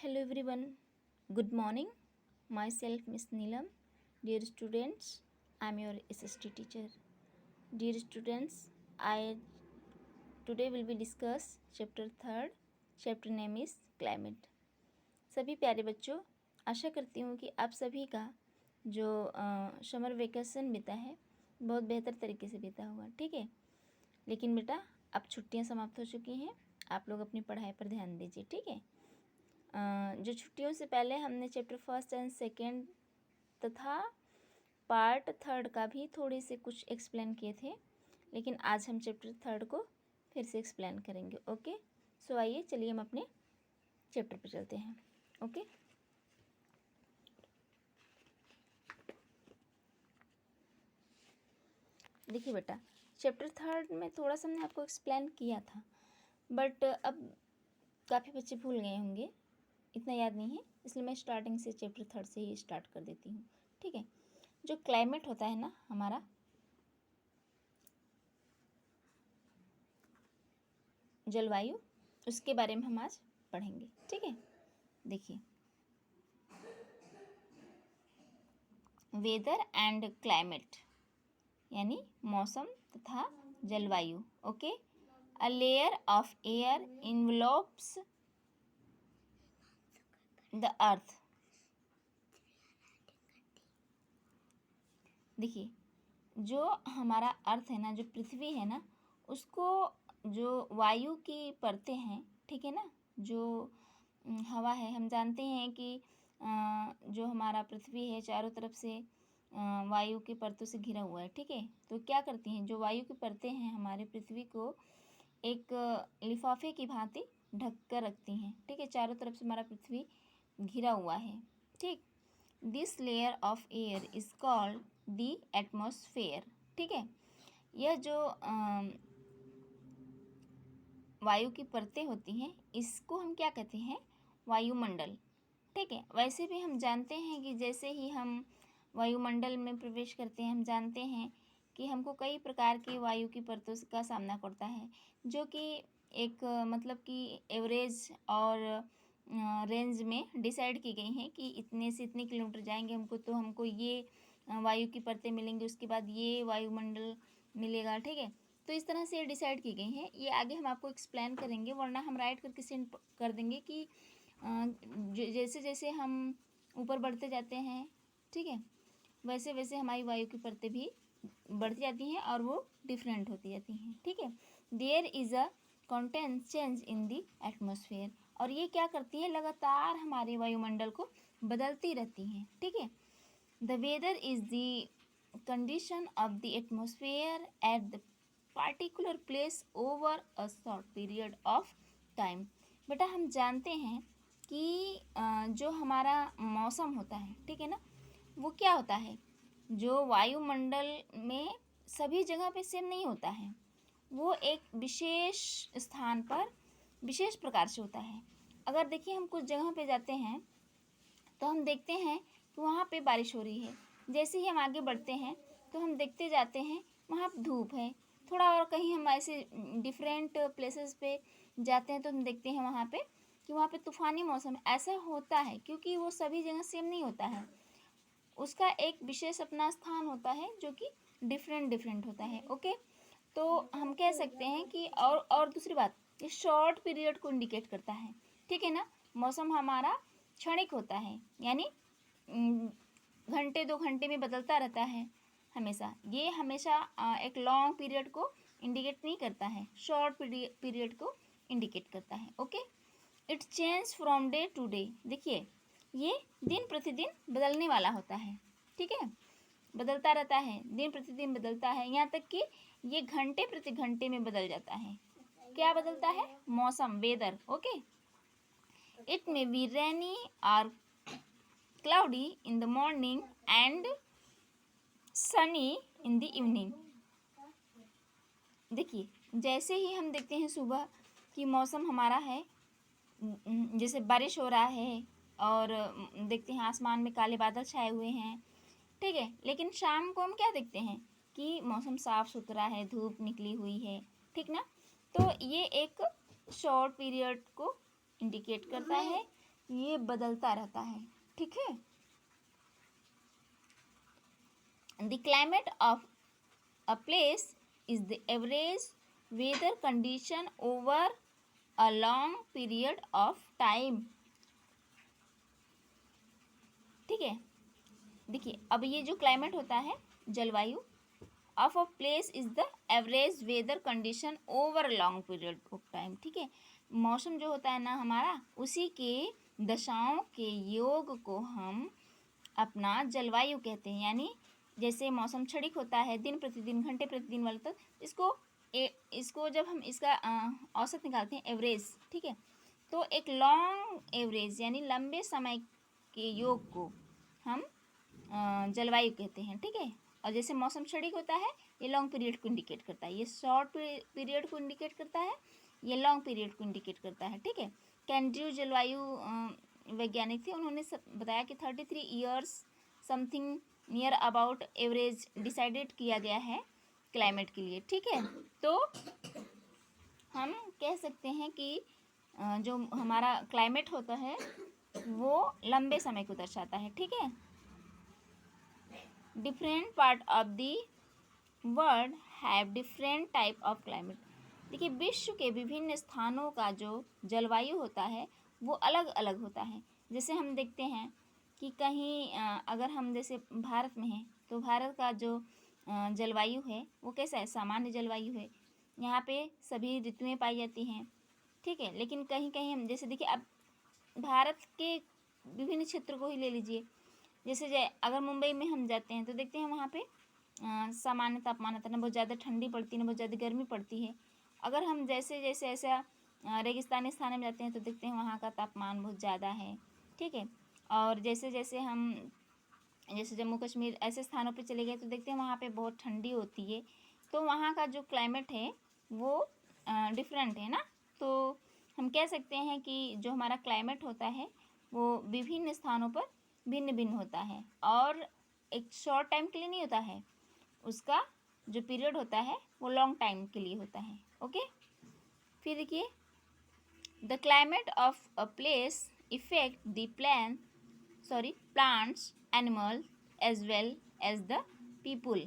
Hello everyone. Good morning. Myself Miss Neelam. Dear students, I am your SST teacher. Dear students, I today will be discuss chapter 3rd. Chapter name is climate. सभी प्यारे बच्चों, आशा करती हूँ कि आप सभी का जो समर वेकेशन बीता है बहुत बेहतर तरीके से बीता होगा। ठीक है, लेकिन बेटा अब छुट्टियाँ समाप्त हो चुकी हैं, आप लोग अपनी पढ़ाई पर ध्यान दीजिए। ठीक है, जो छुट्टियों से पहले हमने चैप्टर 1st एंड 2nd तथा पार्ट 3rd का भी थोड़े से कुछ एक्सप्लेन किए थे, लेकिन आज हम चैप्टर 3rd को फिर से एक्सप्लेन करेंगे। ओके, सो आइए चलिए हम अपने चैप्टर पर चलते हैं। ओके, देखिए बेटा, चैप्टर 3rd में थोड़ा सा हमने आपको एक्सप्लेन किया था, बट अब काफ़ी बच्चे भूल गए होंगे, इतना याद नहीं है, इसलिए मैं स्टार्टिंग से चैप्टर 3rd से ही स्टार्ट कर देती हूँ। ठीक है, जो क्लाइमेट होता है ना हमारा, जलवायु, उसके बारे में हम आज पढ़ेंगे। ठीक है, देखिए, वेदर एंड क्लाइमेट यानी मौसम तथा जलवायु। Okay, a layer of air envelops the earth. देखिए, जो हमारा अर्थ है ना, जो पृथ्वी है ना, उसको जो वायु की परतें हैं, ठीक है ना, जो हवा है, हम जानते हैं कि जो हमारा पृथ्वी है चारों तरफ से वायु की परतों से घिरा हुआ है। ठीक है, तो क्या करती हैं, जो वायु की परतें हैं हमारे पृथ्वी को एक लिफाफे की भांति ढक कर रखती हैं। ठीक है, चारों तरफ से हमारा पृथ्वी घिरा हुआ है। ठीक, this layer of air is called the atmosphere. ठीक है, यह जो वायु की परतें होती हैं, इसको हम क्या कहते हैं, वायुमंडल। ठीक है, वैसे भी हम जानते हैं कि जैसे ही हम वायुमंडल में प्रवेश करते हैं, हम जानते हैं कि हमको कई प्रकार की वायु की परतों का सामना पड़ता है, जो कि एक मतलब कि एवरेज और रेंज में डिसाइड की गई हैं कि इतने से इतने किलोमीटर जाएंगे हमको तो हमको ये वायु की परतें मिलेंगी, उसके बाद ये वायुमंडल मिलेगा। ठीक है, तो इस तरह से डिसाइड की गई हैं। ये आगे हम आपको एक्सप्लेन करेंगे, वरना हम राइट करके सेंड कर देंगे कि जैसे जैसे हम ऊपर बढ़ते जाते हैं, ठीक है, वैसे वैसे हमारी वायु की परतें भी बढ़ती जाती हैं और वो डिफरेंट होती जाती हैं। ठीक है, there is a content change in the atmosphere, और ये क्या करती है, लगातार हमारे वायुमंडल को बदलती रहती हैं। ठीक है, the weather is the condition of the atmosphere at the particular place over a short period of time. बेटा हम जानते हैं कि जो हमारा मौसम होता है, ठीक है ना, वो क्या होता है, जो वायुमंडल में सभी जगह पे सेम नहीं होता है, वो एक विशेष स्थान पर विशेष प्रकार से होता है। अगर देखिए हम कुछ जगह पे जाते हैं तो हम देखते हैं कि वहाँ पे बारिश हो रही है, जैसे ही हम आगे बढ़ते हैं तो हम देखते जाते हैं वहाँ धूप है, थोड़ा और कहीं हम ऐसे डिफरेंट प्लेसेस पे जाते हैं तो हम देखते हैं वहाँ पे कि वहाँ पे तूफ़ानी मौसम। ऐसा होता है क्योंकि वो सभी जगह सेम नहीं होता है, उसका एक विशेष अपना स्थान होता है जो कि डिफरेंट डिफरेंट होता है। ओके, तो हम कह सकते हैं कि और दूसरी बात, ये शॉर्ट पीरियड को इंडिकेट करता है। ठीक है ना, मौसम हमारा क्षणिक होता है, यानी घंटे 2 घंटे में बदलता रहता है हमेशा। ये हमेशा एक लॉन्ग पीरियड को इंडिकेट नहीं करता है, शॉर्ट पीरियड को इंडिकेट करता है। Okay, it change from day to day. देखिए, ये दिन प्रतिदिन बदलने वाला होता है। ठीक है, बदलता रहता है, दिन प्रतिदिन बदलता है, यहाँ तक कि ये घंटे प्रति घंटे में बदल जाता है। क्या बदलता है, मौसम, weather. Okay, it may be rainy और cloudy in the morning and sunny in the evening. देखिए, जैसे ही हम देखते हैं सुबह कि मौसम हमारा है, जैसे बारिश हो रहा है और देखते हैं आसमान में काले बादल छाए हुए हैं, ठीक है, लेकिन शाम को हम क्या देखते हैं कि मौसम साफ़ सुथरा है, धूप निकली हुई है। ठीक ना, तो ये एक शॉर्ट पीरियड को इंडिकेट करता है ये बदलता रहता है, ठीक है। The climate of a place is the average weather condition over a long period of time, ठीक है। देखिए अब ये जो क्लाइमेट होता है, जलवायु of a place is the average weather condition over long period of time, ठीक है। मौसम जो होता है ना हमारा, उसी के दशाओं के योग को हम अपना जलवायु कहते हैं। यानी जैसे मौसम क्षणिक होता है, दिन प्रतिदिन घंटे प्रतिदिन वाला, तो इसको जब हम इसका औसत निकालते हैं, एवरेज, ठीक है, तो एक लॉन्ग एवरेज यानी लंबे समय के योग को हम जलवायु कहते हैं, ठीक है। और जैसे मौसम क्षणिक होता है, ये लॉन्ग पीरियड को इंडिकेट करता है, ये शॉर्ट पीरियड को इंडिकेट करता है, ये लॉन्ग पीरियड को इंडिकेट करता है, ठीक है। कैंड्रू जलवायु वैज्ञानिक थे, उन्होंने बताया कि 33 years something near about average decided किया गया है क्लाइमेट के लिए, ठीक है। तो हम कह सकते हैं कि जो हमारा क्लाइमेट होता है वो लंबे समय को दर्शाता है, ठीक है। Different part of the world have different type of climate. देखिए विश्व के विभिन्न स्थानों का जो जलवायु होता है वो अलग अलग होता है। जैसे हम देखते हैं कि कहीं अगर हम जैसे भारत में हैं तो भारत का जो जलवायु है वो कैसा है, सामान्य जलवायु है। यहाँ पे सभी ऋतुएं पाई जाती हैं, ठीक है। लेकिन कहीं कहीं हम जैसे देखिए, अब भारत के विभिन्न क्षेत्र को ही ले लीजिए। जैसे अगर मुंबई में हम जाते हैं तो देखते हैं वहाँ पे सामान्य तापमान होता है, ना बहुत ज़्यादा ठंडी पड़ती है ना बहुत ज़्यादा गर्मी पड़ती है। अगर हम जैसे जैसे ऐसा रेगिस्तानी स्थान में जाते हैं तो देखते हैं वहाँ का तापमान बहुत ज़्यादा है, ठीक है। और जैसे जैसे हम जैसे जम्मू कश्मीर ऐसे स्थानों पे चले गए तो देखते हैं वहाँ पे बहुत ठंडी होती है। तो वहाँ का जो क्लाइमेट है वो डिफरेंट है ना। तो हम कह सकते हैं कि जो हमारा क्लाइमेट होता है वो विभिन्न स्थानों पर भिन्न भिन्न होता है, और एक शॉर्ट टाइम के लिए नहीं होता है, उसका जो पीरियड होता है वो लॉन्ग टाइम के लिए होता है, ओके। फिर देखिए, the climate of a place effect the plants animal as well as the people.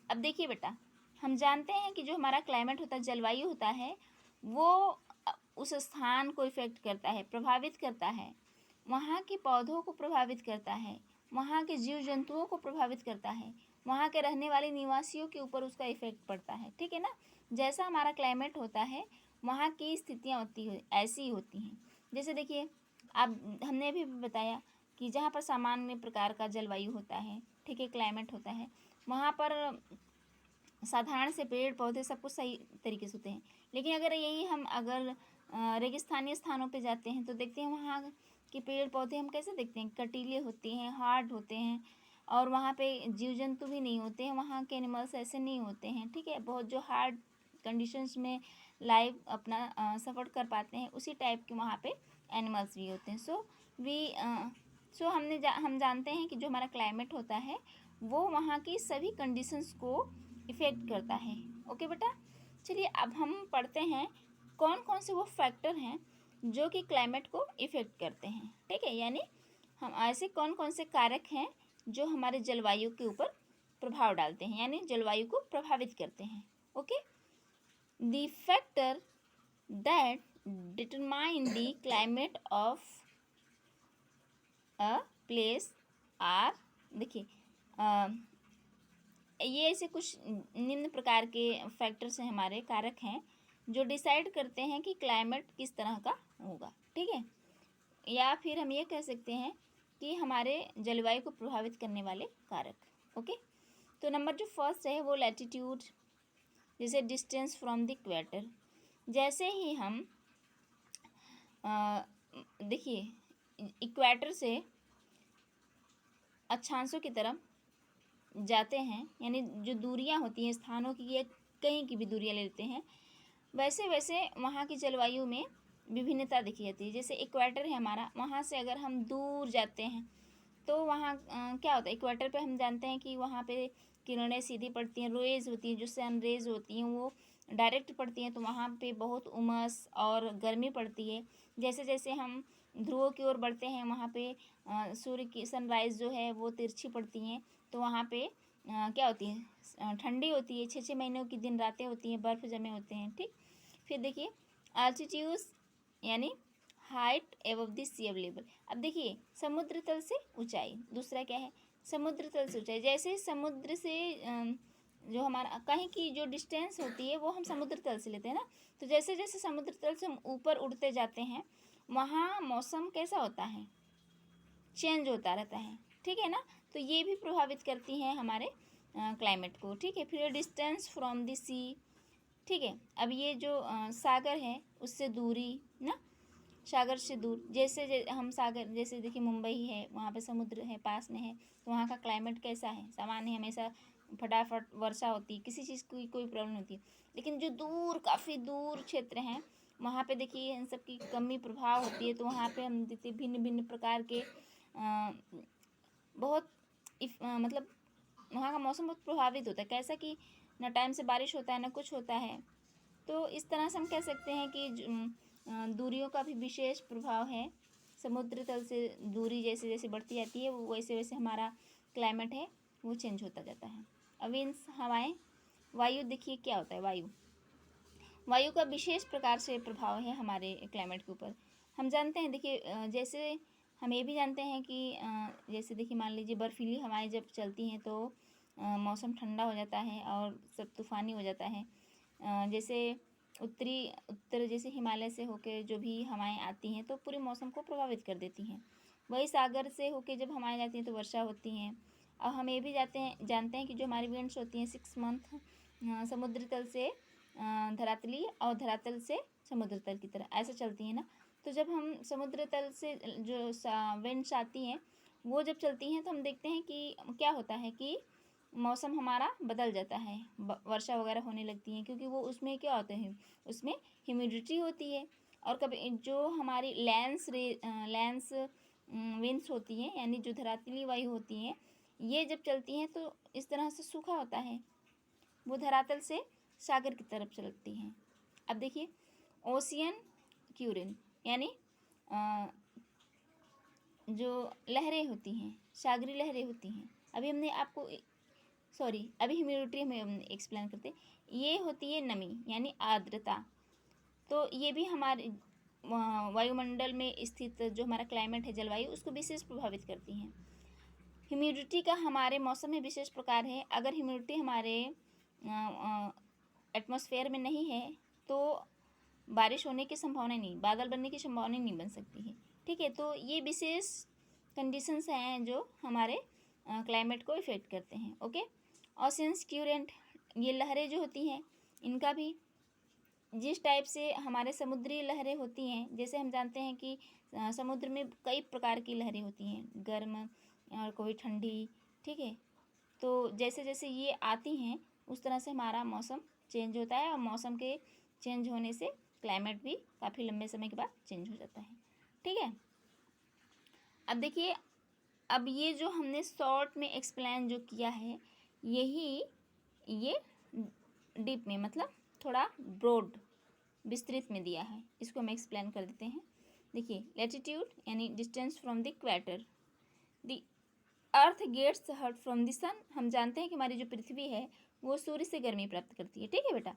अब देखिए बेटा, हम जानते हैं कि जो हमारा क्लाइमेट होता है, जलवायु होता है, वो उस स्थान को इफेक्ट करता है, प्रभावित करता है, वहाँ के पौधों को प्रभावित करता है, वहाँ के जीव जंतुओं को प्रभावित करता है, वहाँ के रहने वाले निवासियों के ऊपर उसका इफेक्ट पड़ता है, ठीक है ना। जैसा हमारा क्लाइमेट होता है वहाँ की स्थितियाँ ऐसी होती हैं। जैसे देखिए, अब हमने अभी बताया कि जहाँ पर सामान्य प्रकार का जलवायु होता है, ठीक है, क्लाइमेट होता है, वहाँ पर साधारण से पेड़ पौधे सब कुछ सही तरीके से होते हैं। लेकिन अगर यही हम अगर रेगिस्तानी स्थानों पे जाते हैं तो देखते हैं वहाँ के पेड़ पौधे हम कैसे देखते हैं, कटीले होते हैं, हार्ड होते हैं, और वहाँ पे जीव जंतु भी नहीं होते हैं, वहाँ के एनिमल्स ऐसे नहीं होते हैं, ठीक है। बहुत जो हार्ड कंडीशंस में लाइफ अपना सफ़र कर पाते हैं उसी टाइप के वहाँ पे एनिमल्स भी होते हैं। हम जानते हैं कि जो हमारा क्लाइमेट होता है वो वहाँ की सभी कंडीशंस को इफ़ेक्ट करता है, ओके बेटा। चलिए अब हम पढ़ते हैं कौन कौन से वो फैक्टर हैं जो कि क्लाइमेट को इफ़ेक्ट करते हैं, ठीक है। यानी हम ऐसे कौन कौन से कारक हैं जो हमारे जलवायु के ऊपर प्रभाव डालते हैं, यानी जलवायु को प्रभावित करते हैं, okay. The factor that determine the climate of a place are, देखिए ये ऐसे कुछ निम्न प्रकार के फैक्टर्स हैं, हमारे कारक हैं जो डिसाइड करते हैं कि क्लाइमेट किस तरह का होगा, ठीक है। या फिर हम ये कह सकते हैं कि हमारे जलवायु को प्रभावित करने वाले कारक, ओके। तो नंबर जो फर्स्ट है वो लैटिट्यूड, जैसे डिस्टेंस फ्रॉम द इक्वेटर। जैसे ही हम देखिए इक्वेटर से अक्षांशों की तरफ जाते हैं, यानी जो दूरियां होती हैं स्थानों की, या कहीं की भी दूरियां ले लेते हैं, वैसे वैसे वहाँ की जलवायु में विभिन्नता देखी जाती है। जैसे इक्वेटर है हमारा, वहाँ से अगर हम दूर जाते हैं तो वहाँ क्या होता है, इक्वेटर पे हम जानते हैं कि वहाँ पे किरणें सीधी पड़ती हैं, रेज होती हैं, जो सन रेज होती हैं वो डायरेक्ट पड़ती हैं, तो वहाँ पे बहुत उमस और गर्मी पड़ती है। जैसे जैसे हम ध्रुवों की ओर बढ़ते हैं वहाँ पे सूर्य की सनराइज़ जो है वो तिरछी पड़ती हैं, तो वहाँ पे क्या होती है, ठंडी होती है, 6 महीनों की दिन रातें होती हैं, बर्फ़ जमे होते हैं। ठीक, फिर देखिए आल्टीट्यूड्स यानी height above the sea level. अब देखिए समुद्र तल से ऊंचाई, दूसरा क्या है, समुद्र तल से ऊंचाई। जैसे समुद्र से जो हमारा कहीं की जो डिस्टेंस होती है वो हम समुद्र तल से लेते हैं ना, तो जैसे जैसे समुद्र तल से हम ऊपर उड़ते जाते हैं वहाँ मौसम कैसा होता है, चेंज होता रहता है। ठीक है ना, तो ये भी प्रभावित करती हैं हमारे क्लाइमेट को। ठीक है, फिर डिस्टेंस फ्रॉम द सी। ठीक है, अब ये जो सागर है उससे दूरी ना, सागर से दूर, जैसे हम सागर, जैसे देखिए मुंबई है, वहाँ पे समुद्र है पास में है, तो वहाँ का क्लाइमेट कैसा है, सामान्य हमेशा फटाफट वर्षा होती है, किसी चीज़ की कोई प्रॉब्लम होती है। लेकिन जो दूर काफ़ी दूर क्षेत्र हैं वहाँ पे देखिए इन सब की कमी प्रभाव होती है, तो वहाँ पे हम देखते भिन्न भिन्न प्रकार के बहुत मतलब वहाँ का मौसम बहुत प्रभावित होता है। कैसा कि ना टाइम से बारिश होता है ना कुछ होता है। तो इस तरह से हम कह सकते हैं कि दूरियों का भी विशेष प्रभाव है। समुद्र तल से दूरी जैसे जैसे बढ़ती जाती है वो वैसे वैसे हमारा क्लाइमेट है वो चेंज होता जाता है। अब इन हवाएं, वायु देखिए क्या होता है, वायु का विशेष प्रकार से प्रभाव है हमारे क्लाइमेट के ऊपर। हम जानते हैं देखिए जैसे हम ये भी जानते हैं कि जैसे देखिए मान लीजिए बर्फीली हवाएं जब चलती हैं तो मौसम ठंडा हो जाता है और सब तूफ़ानी हो जाता है। जैसे उत्तर जैसे हिमालय से होकर जो भी हवाएं आती हैं तो पूरे मौसम को प्रभावित कर देती हैं। वही सागर से होकर जब हवाएं जाती हैं तो वर्षा होती हैं। और हम ये भी जानते हैं कि जो हमारी विंड्स होती हैं 6 मंथ समुद्र तल से धरातली और धरातल से समुद्र तल की तरह ऐसे चलती हैं ना। तो जब हम समुद्र तल से जो विंड्स आती हैं वो जब चलती हैं तो हम देखते हैं कि क्या होता है कि मौसम हमारा बदल जाता है, वर्षा वगैरह होने लगती है, क्योंकि वो उसमें क्या होते हैं, उसमें ह्यूमिडिटी होती है। और कभी जो हमारी लैंस विंड्स होती हैं यानी जो धरातली वायु होती हैं ये जब चलती हैं तो इस तरह से सूखा होता है, वो धरातल से सागर की तरफ चलती हैं। अब देखिए ओशियन क्यूरिन यानी जो लहरें होती हैं, सागरी लहरें होती हैं, अभी हमने आपको अभी ह्यूमिडिटी में एक्सप्लेन करते, ये होती है नमी यानी आर्द्रता। तो ये भी हमारे वायुमंडल में स्थित जो हमारा क्लाइमेट है, जलवायु, उसको विशेष प्रभावित करती हैं। ह्यूमिडिटी का हमारे मौसम में विशेष प्रकार है। अगर ह्यूमिडिटी हमारे एटमॉस्फेयर में नहीं है तो बारिश होने की संभावना नहीं, बादल बनने की संभावना नहीं बन सकती है। ठीक है, तो ये विशेष कंडीशंस हैं जो हमारे क्लाइमेट को इफ़ेक्ट करते हैं। ओके, ओशियंस क्यूरेंट, ये लहरें जो होती हैं इनका भी जिस टाइप से हमारे समुद्री लहरें होती हैं, जैसे हम जानते हैं कि समुद्र में कई प्रकार की लहरें होती हैं, गर्म और कोई ठंडी। ठीक है, तो जैसे जैसे ये आती हैं उस तरह से हमारा मौसम चेंज होता है और मौसम के चेंज होने से क्लाइमेट भी काफ़ी लंबे समय के बाद चेंज हो जाता है। ठीक है, अब देखिए, अब ये जो हमने शॉर्ट में एक्सप्लेन जो किया है यही ये डीप में मतलब थोड़ा ब्रॉड विस्तृत में दिया है, इसको हम एक्सप्लेन कर देते हैं। देखिए लैटिट्यूड यानी distance from the equator, the earth gets hot from the sun. हम जानते हैं कि हमारी जो पृथ्वी है वो सूर्य से गर्मी प्राप्त करती है। ठीक है बेटा,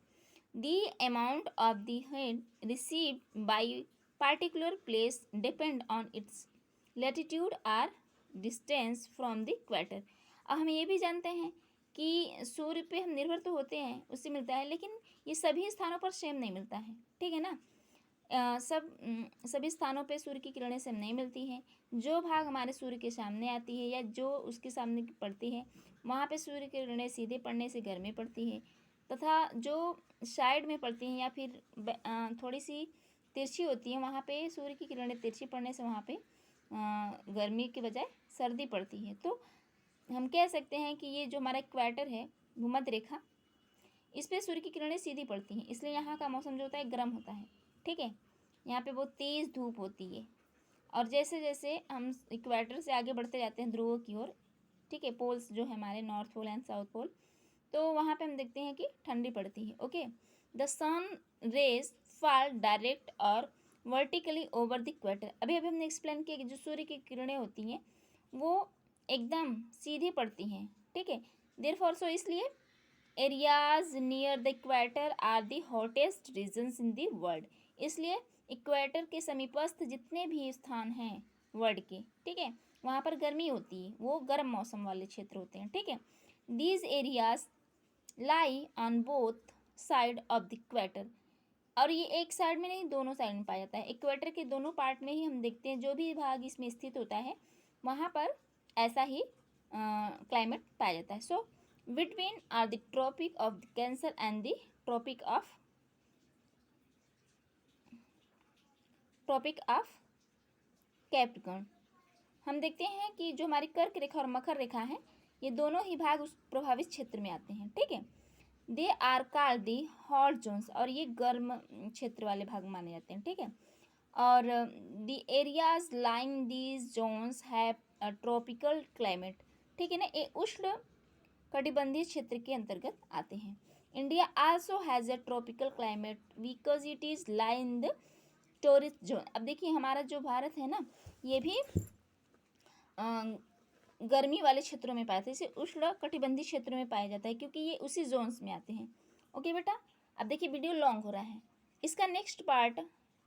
the amount of the heat received by particular place depend on its latitude or distance from the equator. अब हम ये भी जानते हैं कि सूर्य पे हम निर्भर तो होते हैं, उससे मिलता है, लेकिन ये सभी स्थानों पर सेम नहीं मिलता है। ठीक है ना, सभी स्थानों पे सूर्य की किरणें सेम नहीं मिलती हैं। जो भाग हमारे सूर्य के सामने आती है या जो उसके सामने पड़ती है वहाँ पे सूर्य की किरणें सीधे पड़ने से गर्मी पड़ती है, तथा जो साइड में पड़ती हैं या फिर थोड़ी सी तिरछी होती हैं वहाँ पे सूर्य की किरणें तिरछी पड़ने से वहाँ पे गर्मी के बजाय सर्दी पड़ती है। तो हम कह सकते हैं कि ये जो हमारा इक्वेटर है, भूमध्य रेखा, इस पर सूर्य की किरणें सीधी पड़ती हैं, इसलिए यहाँ का मौसम जो होता है गर्म होता है। ठीक है, यहाँ पे बहुत तेज़ धूप होती है। और जैसे जैसे हम इक्वेटर से आगे बढ़ते जाते हैं ध्रुवों की ओर, ठीक है, पोल्स जो है हमारे north pole and south pole, तो वहाँ पे हम देखते हैं कि ठंडी पड़ती है। Okay, the sun rays fall direct और वर्टिकली ओवर द इक्वेटर। अभी अभी हमने एक्सप्लेन किया कि जो सूर्य की किरणें होती हैं वो एकदम सीधी पड़ती हैं, ठीक है। देयरफॉर सो इसलिए areas near the equator are the hottest regions in the world. इसलिए इक्वेटर के समीपस्थ जितने भी स्थान हैं वर्ल्ड के, ठीक है, वहाँ पर गर्मी होती है, वो गर्म मौसम वाले क्षेत्र होते हैं, ठीक है। These areas lie on both side of the equator. और ये एक साइड में नहीं, दोनों साइड में पाया जाता है। इक्वेटर के दोनों पार्ट में ही हम देखते हैं, जो भी भाग इसमें स्थित होता है वहाँ पर ऐसा ही क्लाइमेट पाया जाता है। So between are the tropic of the cancer and the tropic of capricorn. हम देखते हैं कि जो हमारी कर्क रेखा और मकर रेखा है, ये दोनों ही भाग उस प्रभावित क्षेत्र में आते हैं, ठीक है। They are called the hot zones, और ये गर्म क्षेत्र वाले भाग माने जाते हैं, ठीक है। और the areas lying these zones have tropical climate, ठीक है ना, ये उष्ण कटिबंधीय क्षेत्र के अंतर्गत आते हैं। India also has a tropical climate because it is lie in the tourist zone. अब देखिए हमारा जो भारत है ना, ये भी गर्मी वाले क्षेत्रों में पाया जाता है, इसे उष्ण कटिबंधीय क्षेत्रों में पाया जाता है क्योंकि ये उसी जोन्स में आते हैं। ओके बेटा, अब देखिए वीडियो लॉन्ग हो रहा है, इसका नेक्स्ट पार्ट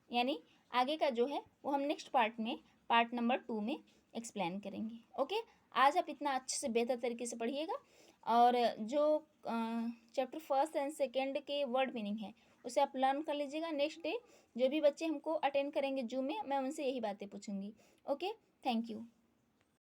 यानी आगे का जो है वो हम नेक्स्ट पार्ट में, पार्ट नंबर 2 में एक्सप्लेन करेंगे। ओके, आज आप इतना अच्छे से बेहतर तरीके से पढ़िएगा, और जो चैप्टर 1 एंड 2 के वर्ड मीनिंग है उसे आप लर्न कर लीजिएगा। नेक्स्ट डे जो भी बच्चे हमको अटेंड करेंगे जूम में, मैं उनसे यही बातें पूछूंगी। Okay, thank you.